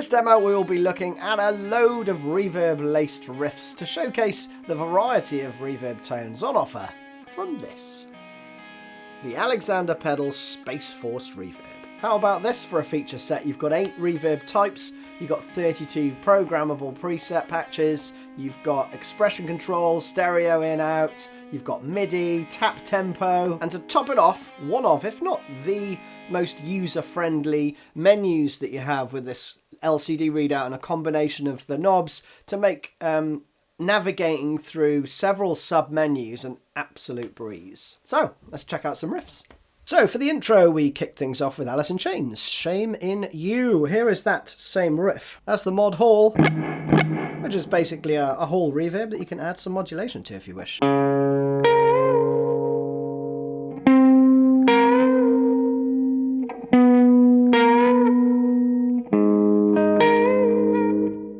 this demo we will be looking at a load of reverb-laced riffs to showcase the variety of reverb tones on offer from this. The Alexander Pedal Space Force Reverb. How about this for a feature set? You've got 8 reverb types, you've got 32 programmable preset patches, you've got expression control, stereo in out, you've got Midi, tap tempo, and to top it off, one of, if not the most user-friendly menus that you have with this LCD readout and a combination of the knobs to make navigating through several sub-menus an absolute breeze. So, let's check out some riffs. So, for the intro, we kick things off with Alice in Chains, Shame in You. Here is that same riff. That's the mod hall, which is basically a hall reverb that you can add some modulation to if you wish.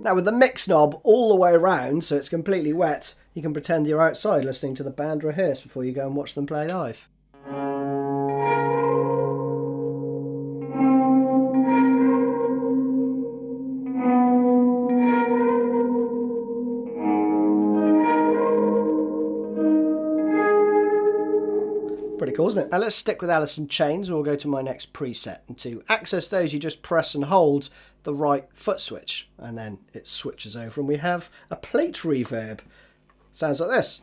Now with the mix knob all the way around, so it's completely wet, you can pretend you're outside listening to the band rehearse before you go and watch them play live. Pretty cool, isn't it? Now let's stick with Alice in Chains and we'll go to my next preset. And to access those, you just press and hold the right foot switch and then it switches over and we have a plate reverb. Sounds like this.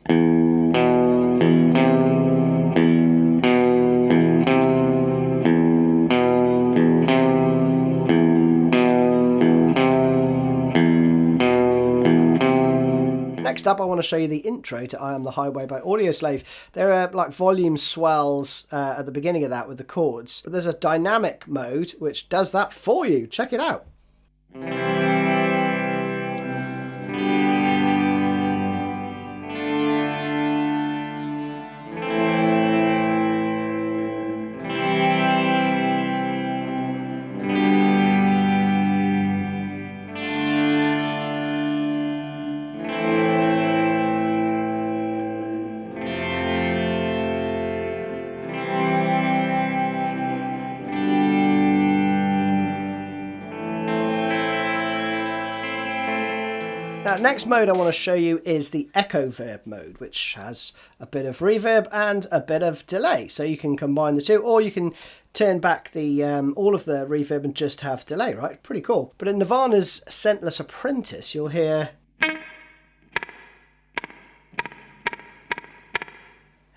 Next up, I want to show you the intro to I Am the Highway by Audioslave. There are like volume swells at the beginning of that with the chords, but there's a dynamic mode which does that for you. Check it out. Now, next mode I want to show you is the echo verb mode, which has a bit of reverb and a bit of delay. So you can combine the two, or you can turn back the all of the reverb and just have delay, right? Pretty cool. But in Nirvana's Scentless Apprentice, you'll hear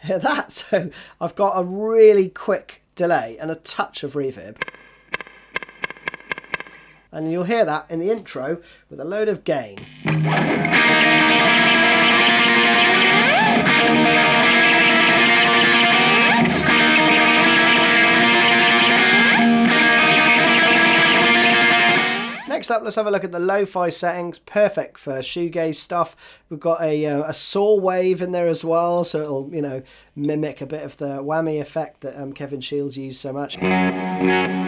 that. So I've got a really quick delay and a touch of reverb. And you'll hear that in the intro with a load of gain. Next up, let's have a look at the lo-fi settings. Perfect for shoegaze stuff. We've got a saw wave in there as well, so it'll, you know, mimic a bit of the whammy effect that Kevin Shields used so much.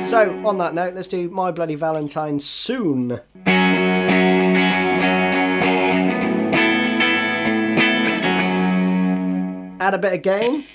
So, on that note, let's do My Bloody Valentine soon. Add a bit of gain.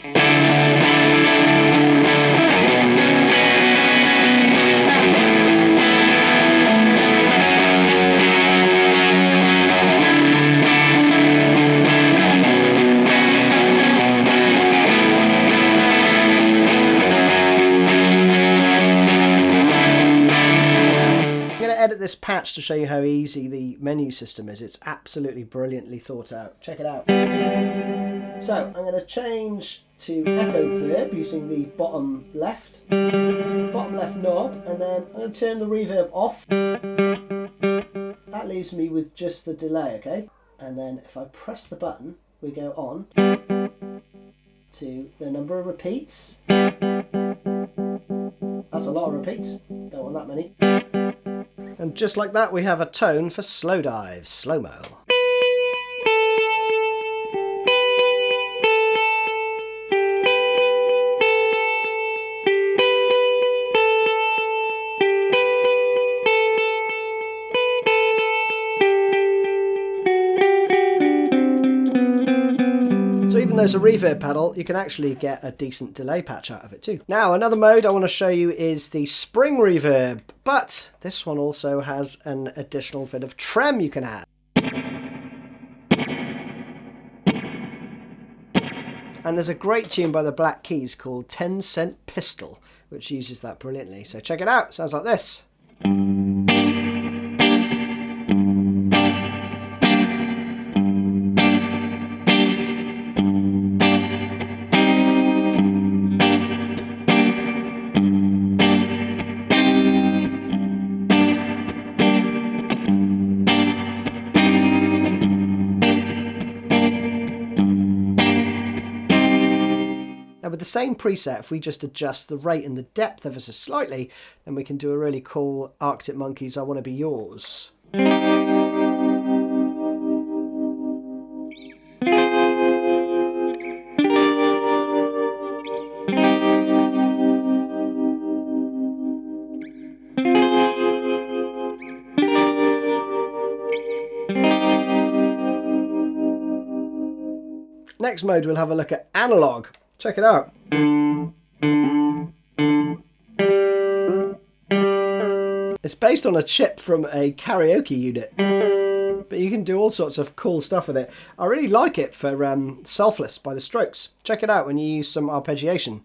Edit this patch to show you how easy the menu system is. It's absolutely brilliantly thought out. Check it out. So I'm going to change to echo verb using the bottom left knob, and then I'm going to turn the reverb off. That leaves me with just the delay, okay? And then if I press the button, we go on to the number of repeats. That's a lot of repeats. Don't want that many. And just like that, we have a tone for Slowdive, Slomo. So even though it's a reverb pedal, you can actually get a decent delay patch out of it too. Now, another mode I want to show you is the spring reverb, but this one also has an additional bit of trem you can add. And there's a great tune by the Black Keys called 10 Cent Pistol, which uses that brilliantly. So check it out. Sounds like this. Now with the same preset, if we just adjust the rate and the depth ever so slightly, then we can do a really cool Arctic Monkeys I Wanna Be Yours. Next mode, we'll have a look at analog. Check it out. It's based on a chip from a karaoke unit, but you can do all sorts of cool stuff with it. I really like it for Selfless by The Strokes. Check it out when you use some arpeggiation.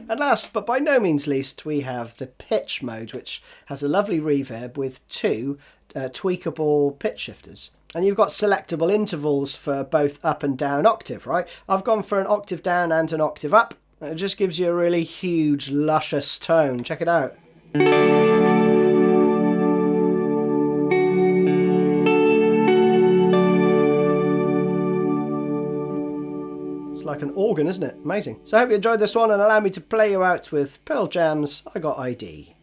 And last, but by no means least, we have the pitch mode, which has a lovely reverb with two tweakable pitch shifters. And you've got selectable intervals for both up and down octave, right? I've gone for an octave down and an octave up. It just gives you a really huge, luscious tone. Check it out. It's like an organ, isn't it? Amazing. So I hope you enjoyed this one and allow me to play you out with Pearl Jam's I Got ID.